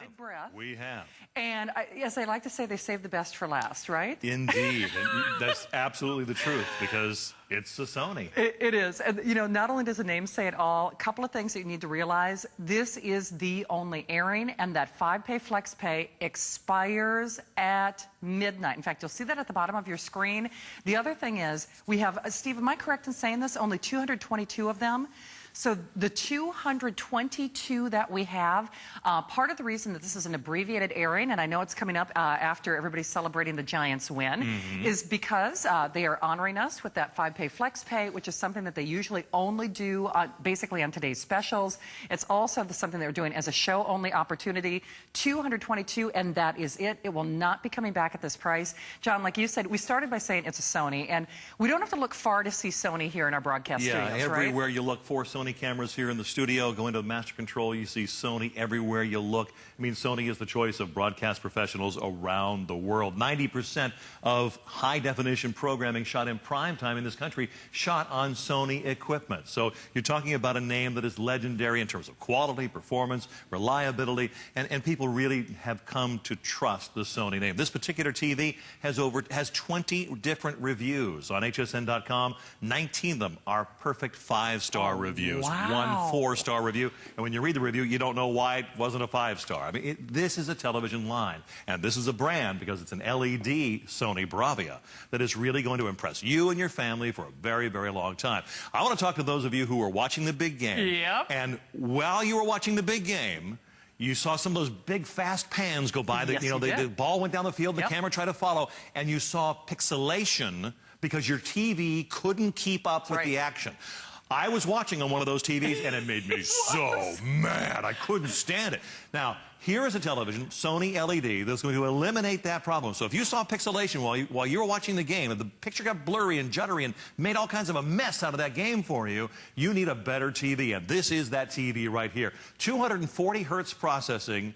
big breath. We have. And yes, I like to say they saved the best for last, right? Indeed. And that's absolutely the truth, because it's a Sony. It is. And, you know, not only does the name say it all, a couple of things that you need to realize. This is the only airing, and that 5-pay flex pay expires at midnight. In fact, you'll see that at the bottom of your screen. The other thing is, we have, Steve, am I correct in saying this? Only 222 of them. So the 222 that we have, part of the reason that this is an abbreviated airing, and I know it's coming up after everybody's celebrating the Giants win, is because they are honoring us with that 5-pay flex pay, which is something that they usually only do basically on today's specials. It's also something they're doing as a show-only opportunity. 222, and that is it. It will not be coming back at this price. John, like you said, we started by saying it's a Sony, and we don't have to look far to see Sony here in our broadcast studios, right? Everywhere you look for Sony cameras here in the studio. Go into Master Control, you see Sony everywhere you look. I mean, Sony is the choice of broadcast professionals around the world. 90% of high-definition programming shot in prime time in this country shot on Sony equipment. So you're talking about a name that is legendary in terms of quality, performance, reliability, and people really have come to trust the Sony name. This particular TV has 20 different reviews on hsn.com. 19 of them are perfect 5-star reviews. Wow. 1 4-star review. And when you read the review, you don't know why it wasn't a 5-star. I mean, this is a television line. And this is a brand, because it's an LED Sony BRAVIA, that is really going to impress you and your family for a very, very long time. I want to talk to those of you who were watching the big game. Yep. And while you were watching the big game, you saw some of those big, fast pans go by. Yes, The ball went down the field, the Yep. camera tried to follow, and you saw pixelation because your TV couldn't keep up with the action. I was watching on one of those TVs, and it made me so mad. I couldn't stand it. Now, here is a television, Sony LED, that's going to eliminate that problem. So if you saw pixelation while you were watching the game, and the picture got blurry and juddery and made all kinds of a mess out of that game for you, you need a better TV. And this is that TV right here. 240 hertz processing,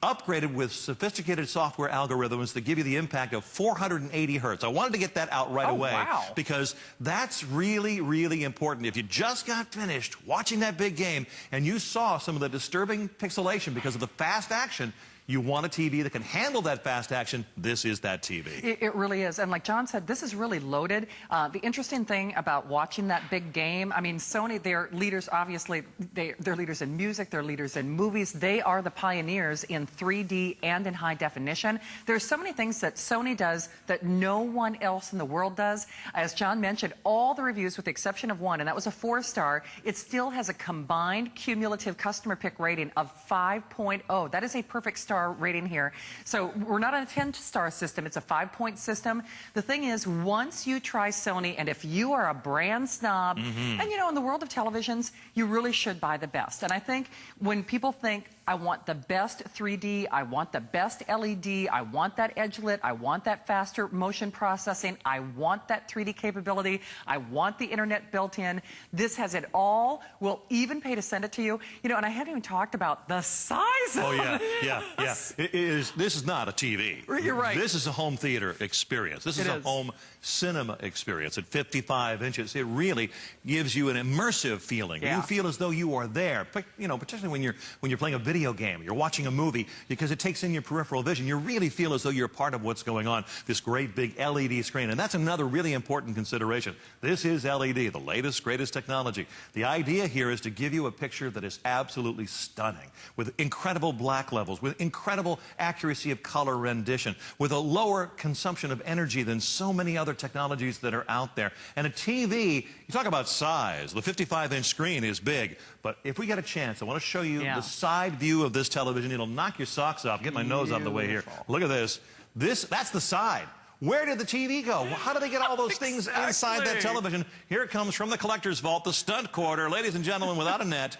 upgraded with sophisticated software algorithms that give you the impact of 480 hertz. I wanted to get that out right away, because that's really, really important. If you just got finished watching that big game and you saw some of the disturbing pixelation because of the fast action, you want a TV that can handle that fast action. This is that TV. It really is. And like John said, this is really loaded. The interesting thing about watching that big game, I mean, Sony, they're leaders, obviously, they're leaders in music, they're leaders in movies. They are the pioneers in 3D and in high definition. There's so many things that Sony does that no one else in the world does. As John mentioned, all the reviews, with the exception of one, and that was a 4-star, it still has a combined cumulative customer pick rating of 5.0. That is a perfect star rating here. So we're not on a 10-star system, it's a 5-point system. The thing is, once you try Sony, and if you are a brand snob, and you know, in the world of televisions, you really should buy the best. And I think when people think, I want the best 3D, I want the best LED, I want that edge lit, I want that faster motion processing, I want that 3D capability, I want the internet built in. This has it all. We'll even pay to send it to you. You know, and I haven't even talked about the size of it. Yeah. This is not a TV. You're right. This is a home theater experience. This is a home cinema experience at 55 inches. It really gives you an immersive feeling. You feel as though you are there. But, you know, particularly when you're playing a video game, you're watching a movie, because it takes in your peripheral vision. You really feel as though you're part of what's going on. This great big LED screen, and that's another really important consideration. This is LED, the latest, greatest technology. The idea here is to give you a picture that is absolutely stunning, with incredible black levels, with incredible accuracy of color rendition, with a lower consumption of energy than so many other technologies that are out there. And a TV, you talk about size, the 55-inch screen is big, but if we get a chance, I want to show you the side view of this television. It'll knock your socks off. Get my nose out of the way here. Look at this. That's the side. Where did the TV go? How did they get all those things inside that television? Here it comes from the collector's vault, the stunt quarter. Ladies and gentlemen, without a net.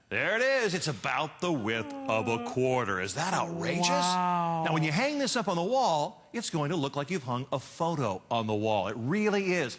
There it is. It's about the width of a quarter. Is that outrageous? Wow. Now, when you hang this up on the wall, it's going to look like you've hung a photo on the wall. It really is.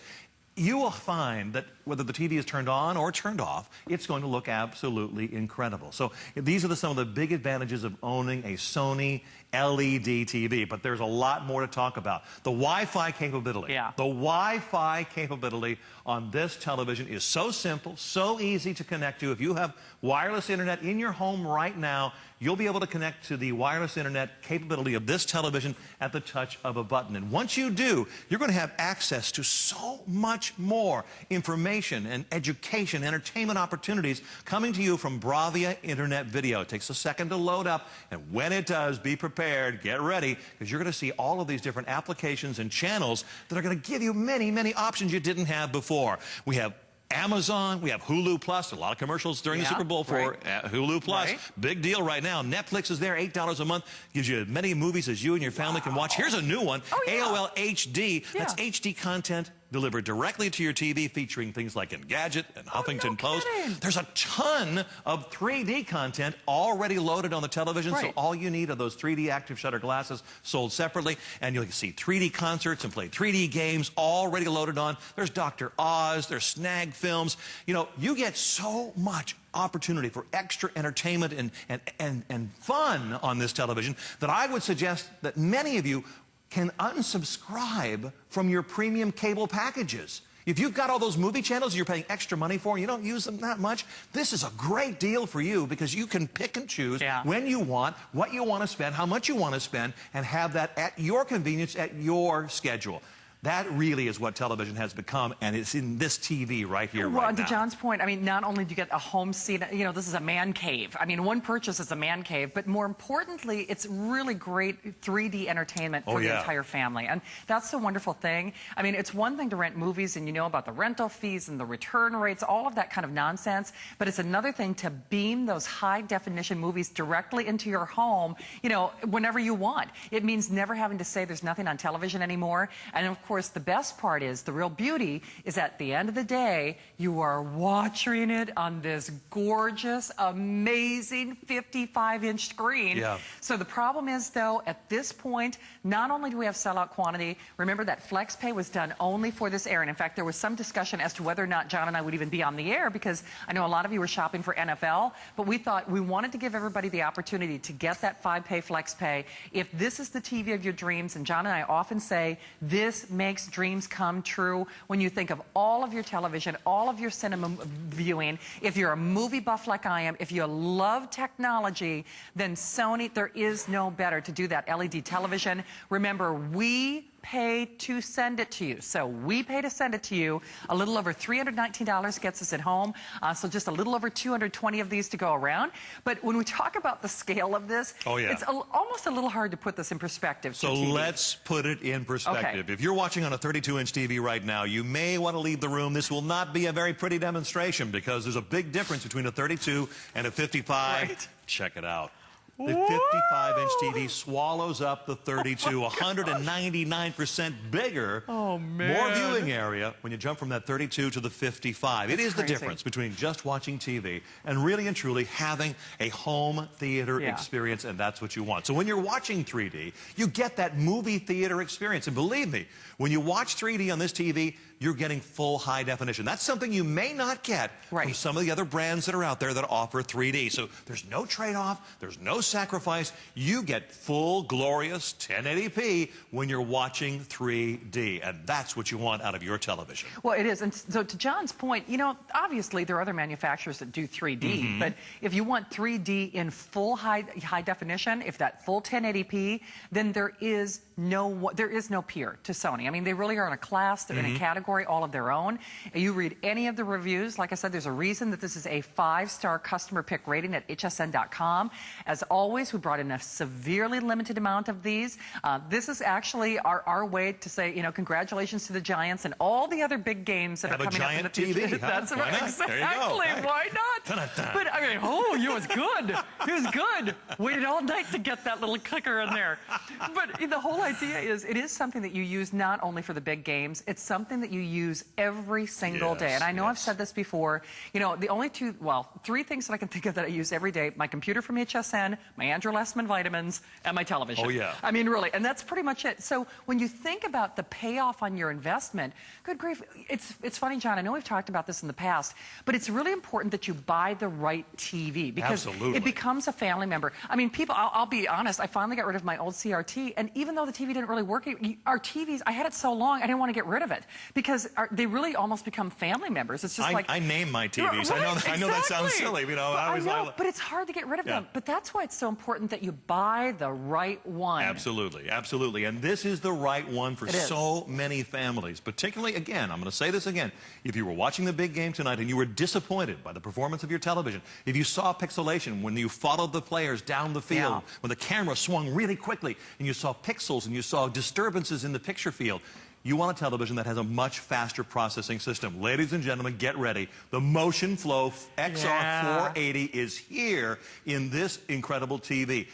You will find that whether the TV is turned on or turned off, it's going to look absolutely incredible. So these are some of the big advantages of owning a Sony LED TV, but there's a lot more to talk about. The Wi-Fi capability. Yeah. The Wi-Fi capability on this television is so simple, so easy to connect to. If you have wireless internet in your home right now, you'll be able to connect to the wireless internet capability of this television at the touch of a button. And once you do, you're going to have access to so much more information and education, entertainment opportunities coming to you from BRAVIA Internet Video. It takes a second to load up, and when it does, be prepared, get ready, because you're going to see all of these different applications and channels that are going to give you many, many options you didn't have before. We have Amazon, we have Hulu Plus, a lot of commercials during the Super Bowl for Hulu Plus. Right. Big deal right now. Netflix is there, $8 a month, gives you as many movies as you and your family can watch. Here's a new one, AOL HD. That's HD content delivered directly to your TV, featuring things like Engadget and Huffington Post. There's a ton of 3D content already loaded on the television, so all you need are those 3D active shutter glasses sold separately, and you'll see 3D concerts and play 3D games already loaded on. There's Dr. Oz, there's Snag films. You know, you get so much opportunity for extra entertainment and fun on this television that I would suggest that many of you can unsubscribe from your premium cable packages. If you've got all those movie channels you're paying extra money for and you don't use them that much, this is a great deal for you, because you can pick and choose when you want, what you want to spend, how much you want to spend, and have that at your convenience, at your schedule. That really is what television has become, and it's in this TV right here, right now. Well, to John's point, I mean, not only do you get a home seat, you know, this is a man cave. I mean, one purchase is a man cave, but more importantly, it's really great 3D entertainment for the entire family. And that's the wonderful thing. I mean, it's one thing to rent movies, and you know about the rental fees and the return rates, all of that kind of nonsense, but it's another thing to beam those high-definition movies directly into your home, you know, whenever you want. It means never having to say there's nothing on television anymore. And of course, the best part is, the real beauty is, at the end of the day, you are watching it on this gorgeous, amazing 55-inch screen. So the problem is, though, at this point, not only do we have sellout quantity, remember that FlexPay was done only for this air. And in fact, there was some discussion as to whether or not John and I would even be on the air, because I know a lot of you were shopping for NFL, but we thought we wanted to give everybody the opportunity to get that 5-pay FlexPay. If this is the TV of your dreams, and John and I often say, this makes dreams come true when you think of all of your television, all of your cinema viewing. If you're a movie buff like I am, if you love technology, then Sony, there is no better to do that LED television. Remember, we pay to send it to you. So we pay to send it to you. A little over $319 gets us at home. So just a little over 220 of these to go around. But when we talk about the scale of this, it's almost a little hard to put this in perspective. So let's put it in perspective. If you're watching on a 32-inch TV right now, you may want to leave the room. This will not be a very pretty demonstration, because there's a big difference between a 32 and a 55. Check it out. The 55-inch TV swallows up the 32, 199% bigger, more viewing area when you jump from that 32 to the 55. It is the difference between just watching TV and really and truly having a home theater experience, and that's what you want. So when you're watching 3D, you get that movie theater experience. And believe me, when you watch 3D on this TV, you're getting full high definition. That's something you may not get from some of the other brands that are out there that offer 3D. So there's no trade-off, there's no sacrifice. You get full, glorious 1080p when you're watching 3D, and that's what you want out of your television. Well, it is. And so to John's point, you know, obviously there are other manufacturers that do 3D, but if you want 3D in full high definition, if that full 1080p, then there is no peer to Sony. I mean, they really are in a class, they're in a category all of their own. You read any of the reviews, like I said, there's a reason that this is a 5-star customer pick rating at hsn.com. As always, we brought in a severely limited amount of these. This is actually our way to say, you know, congratulations to the Giants and all the other big games that are coming up in the future. TV, That's right. Exactly. There you go. Why not? But I mean, it was good. It was good. Waited all night to get that little clicker in there. But the whole idea is it is something that you use not only for the big games, it's something that you use every single day. And I know I've said this before, you know, the only three things that I can think of that I use every day: my computer from HSN, my Andrew Lessman vitamins, and my television. Oh, yeah. I mean, really, and that's pretty much it. So when you think about the payoff on your investment, good grief, it's funny, John, I know we've talked about this in the past, but it's really important that you buy the right TV, because it becomes a family member. I mean, people, I'll be honest, I finally got rid of my old CRT, and even though the TV didn't really work, our TVs, I had it so long, I didn't want to get rid of it, because they really almost become family members. It's just I name my TVs. Right, I know that sounds silly, you know. I know, but it's hard to get rid of them. But that's why it's so important that you buy the right one. Absolutely, absolutely. And this is the right one for so many families, particularly, again, I'm going to say this again, if you were watching the big game tonight and you were disappointed by the performance of your television, if you saw pixelation when you followed the players down the field, when the camera swung really quickly and you saw pixels and you saw disturbances in the picture field, you want a television that has a much faster processing system. Ladies and gentlemen, get ready. The MotionFlow XR480 is here in this incredible TV.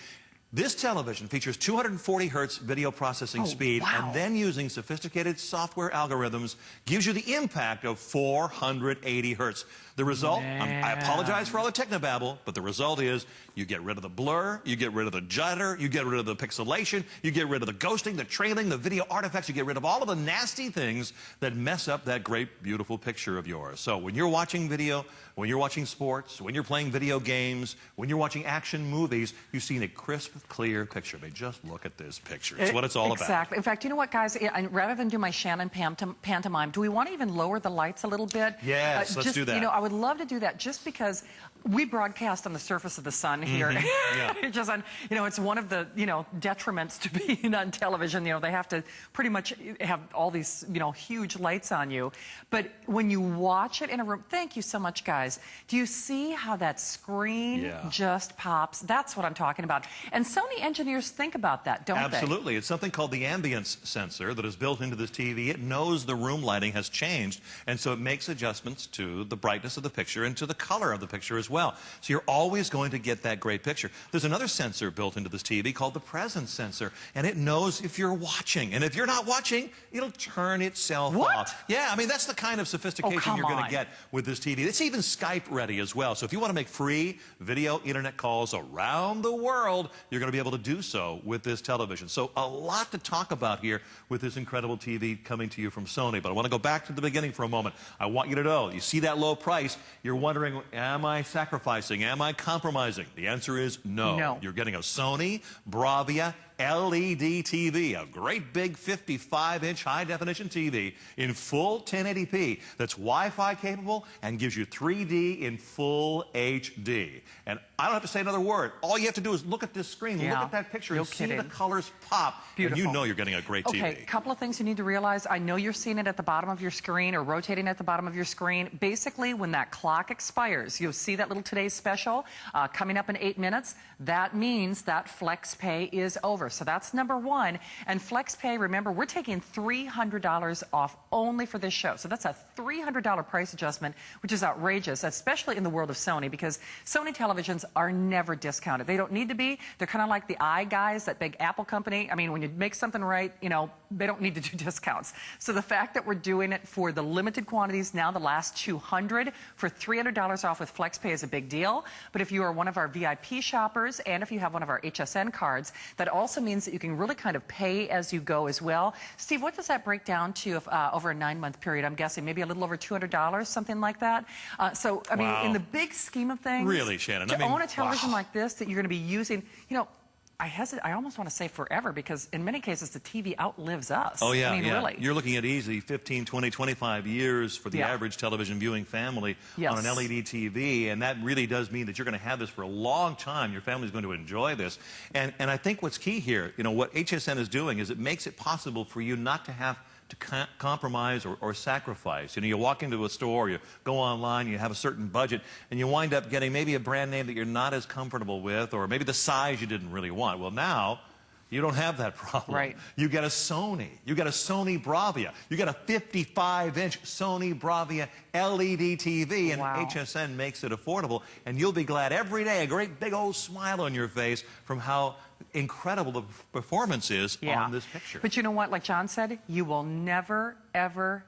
This television features 240 hertz video processing speed, and then using sophisticated software algorithms gives you the impact of 480 hertz. The result, I apologize for all the technobabble, but the result is you get rid of the blur, you get rid of the judder, you get rid of the pixelation, you get rid of the ghosting, the trailing, the video artifacts, you get rid of all of the nasty things that mess up that great, beautiful picture of yours. So when you're watching video, when you're watching sports, when you're playing video games, when you're watching action movies, you've seen a crisp, clear picture. I mean, just look at this picture. It's what it's all about. Exactly. In fact, you know what, guys? Rather than do my Shannon pantomime, do we want to even lower the lights a little bit? Yes, let's do that. You know, I would love to do that, just because we broadcast on the surface of the sun here. It's just you know, it's one of the, you know, detriments to being on television. You know, they have to pretty much have all these, you know, huge lights on you. But when you watch it in a room, thank you so much, guys. Do you see how that screen just pops? That's what I'm talking about. And Sony engineers think about that, don't they? Absolutely. It's something called the ambience sensor that is built into this TV. It knows the room lighting has changed, and so it makes adjustments to the brightness of the picture and to the color of the picture as well. So you're always going to get that great picture. There's another sensor built into this TV called the presence sensor, and it knows if you're watching. And if you're not watching, it'll turn itself off. Yeah, I mean, that's the kind of sophistication you're going to get with this TV. It's even Skype ready as well. So if you want to make free video internet calls around the world, you're going to be able to do so with this television. So a lot to talk about here with this incredible TV coming to you from Sony. But I want to go back to the beginning for a moment. I want you to know, you see that low price, you're wondering, am I sacrificing? Am I compromising? The answer is no. You're getting a Sony BRAVIA LED TV, a great big 55-inch high-definition TV in full 1080p that's Wi-Fi capable and gives you 3D in full HD. And I don't have to say another word. All you have to do is look at this screen, look at that picture, and see the colors pop. Beautiful. And you know you're getting a great TV. Okay, a couple of things you need to realize. I know you're seeing it at the bottom of your screen or rotating at the bottom of your screen. Basically, when that clock expires, you'll see that little Today's Special coming up in 8 minutes. That means that Flex Pay is over. So that's number one. And Flex Pay, remember, we're taking $300 off only for this show. So that's a $300 price adjustment, which is outrageous, especially in the world of Sony, because Sony televisions are never discounted. They don't need to be. They're kind of like the iGuys, that big Apple company. I mean, when you make something right, you know, they don't need to do discounts. So the fact that we're doing it for the limited quantities now, the last 200, for $300 off with Flex Pay is a big deal. But if you are one of our VIP shoppers and if you have one of our HSN cards, that also means that you can really kind of pay as you go as well. Steve, what does that break down to if, over a 9-month period? I'm guessing maybe a little over $200, something like that. So, I mean, in the big scheme of things, really, Shannon, to own a television like this that you're going to be using, you know, I almost want to say forever, because in many cases the TV outlives us. Oh, yeah, I mean, really. You're looking at easy 15, 20, 25 years for the average television viewing family on an LED TV, and that really does mean that you're going to have this for a long time. Your family's going to enjoy this. And I think what's key here, you know, what HSN is doing is it makes it possible for you not to have to compromise or sacrifice. You know, you walk into a store, you go online, you have a certain budget, and you wind up getting maybe a brand name that you're not as comfortable with, or maybe the size you didn't really want. Well, now You don't have that problem. Right. You get a Sony. You get a Sony BRAVIA. You get a 55-inch Sony BRAVIA LED TV, and wow. HSN makes it affordable. And you'll be glad every day, a great big old smile on your face from how incredible the performance is on this picture. But you know what? Like John said, you will never, ever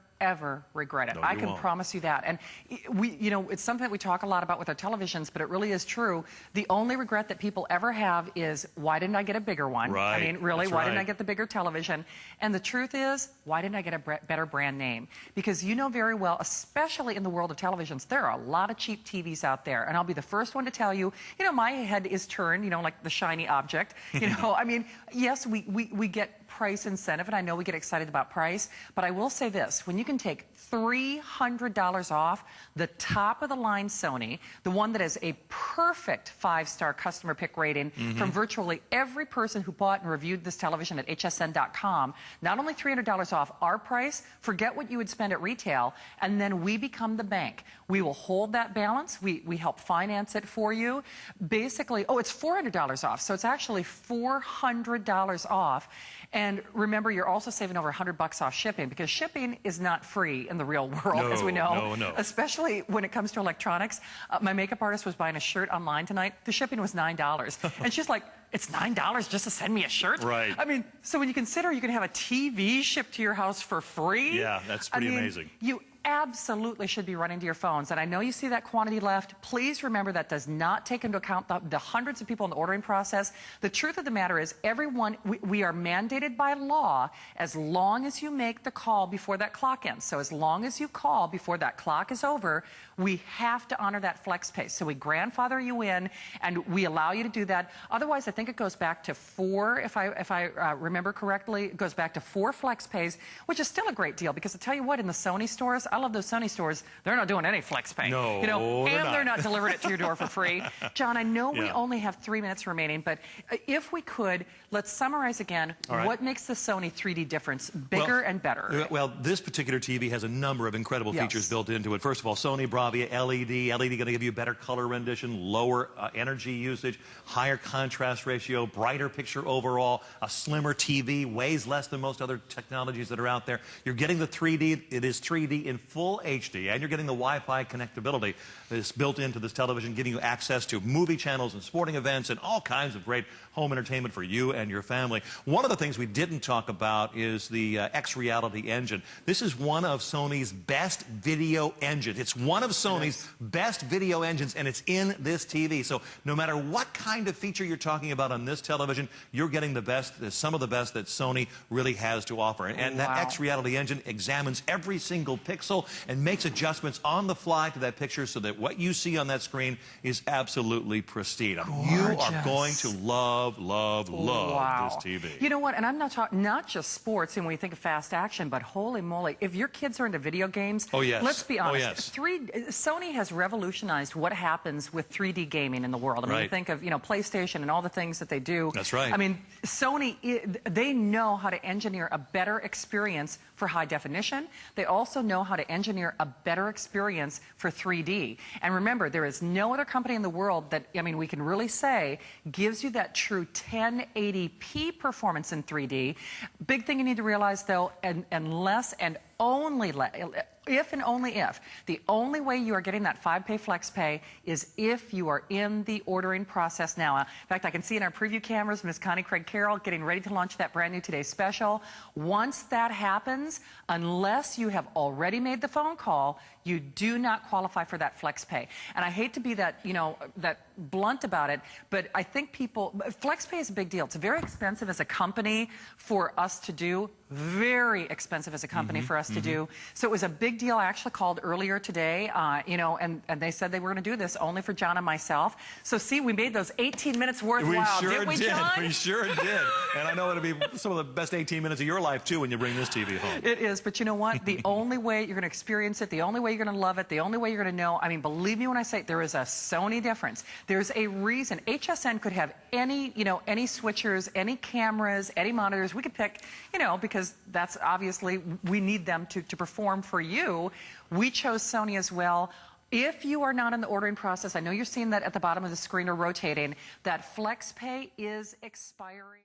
regret it. No, I can won't. promise you that. And you know, it's something that we talk a lot about with our televisions, but it really is true. The only regret that people ever have is, why didn't I get a bigger one? Right. I mean, really, That's why right. didn't I get the bigger television? And the truth is, why didn't I get a better brand name? Because you know very well, especially in the world of televisions, there are a lot of cheap TVs out there. And I'll be the first one to tell you, you know, my head is turned, you know, like the shiny object. You know, I mean, yes, we get price incentive, and I know we get excited about price, but I will say this, when you can take $300 off the top of the line Sony, the one that has a perfect 5-star customer pick rating from virtually every person who bought and reviewed this television at hsn.com, not only $300 off our price, forget what you would spend at retail, and then we become the bank. We will hold that balance. We help finance it for you. Basically, oh, it's $400 off, so it's actually $400 off. And remember, you're also saving over $100 off shipping, because shipping is not free in the real world, as we know. No. Especially when it comes to electronics. My makeup artist was buying a shirt online tonight. The shipping was $9. And she's like, it's $9 just to send me a shirt? Right. I mean, so when you consider you can have a TV shipped to your house for free. Yeah, that's pretty amazing. You absolutely should be running to your phones. And I know you see that quantity left. Please remember that does not take into account the hundreds of people in the ordering process. The truth of the matter is, everyone, we are mandated by law as long as you make the call before that clock ends. So as long as you call before that clock is over, we have to honor that flex pay. So we grandfather you in, and we allow you to do that. Otherwise, I think it goes back to 4, if I remember correctly, it goes back to 4 flex pays, which is still a great deal, because I tell you what, in the Sony stores, I love those Sony stores. They're not doing any flex pay. No, you know, and they're not not delivering it to your door for free. John, I know we only have 3 minutes remaining, but if we could, let's summarize again what makes the Sony 3D difference bigger and better. Well, this particular TV has a number of incredible features built into it. First of all, Sony BRAVIA LED. LED going to give you better color rendition, lower energy usage, higher contrast ratio, brighter picture overall, a slimmer TV, weighs less than most other technologies that are out there. You're getting the 3D. It is 3D in full HD, and you're getting the Wi-Fi connectability that's built into this television, giving you access to movie channels and sporting events and all kinds of great home entertainment for you and your family. One of the things we didn't talk about is the X-Reality engine. This is one of Sony's best video engines. It's one of Sony's best video engines, and it's in this TV. So no matter what kind of feature you're talking about on this television, you're getting the best, some of the best that Sony really has to offer. And that X-Reality engine examines every single pixel and makes adjustments on the fly to that picture so that what you see on that screen is absolutely pristine. You are going to love this TV. You know what? And I'm not talking not just sports, and when you think of fast action, but holy moly, if your kids are into video games, let's be honest. Sony has revolutionized what happens with 3D gaming in the world. I mean, you think of, you know, PlayStation and all the things that they do. That's right. I mean, Sony, they know how to engineer a better experience for high definition. They also know how to engineer a better experience for 3D. And remember, there is no other company in the world that, I mean, we can really say gives you that true 1080p performance in 3D. Big thing you need to realize, though, unless and only if and only if, the only way you are getting that 5-pay flex pay is if you are in the ordering process now. In fact, I can see in our preview cameras, Ms. Connie Craig Carroll getting ready to launch that brand new Today Special. Once that happens, unless you have already made the phone call, you do not qualify for that flex pay. And I hate to be that, you know, that blunt about it, but I think flex pay is a big deal. It's very expensive as a company for us to do, very expensive as a company for us to do. So it was a big deal. I actually called earlier today, you know, and they said they were going to do this only for John and myself. So see, we made those 18 minutes worthwhile, didn't we, John? We sure did. And I know it'll be some of the best 18 minutes of your life, too, when you bring this TV home. It is, but you know what? The only way you're going to experience it, the only way you're going to love it, the only way you're going to know, I mean, believe me when I say it, there is a Sony difference. There's a reason. HSN could have any, you know, any switchers, any cameras, any monitors. We could pick, you know, because that's obviously, we need them to perform for you. We chose Sony as well. If you are not in the ordering process, I know you're seeing that at the bottom of the screen or rotating, that flex pay is expiring.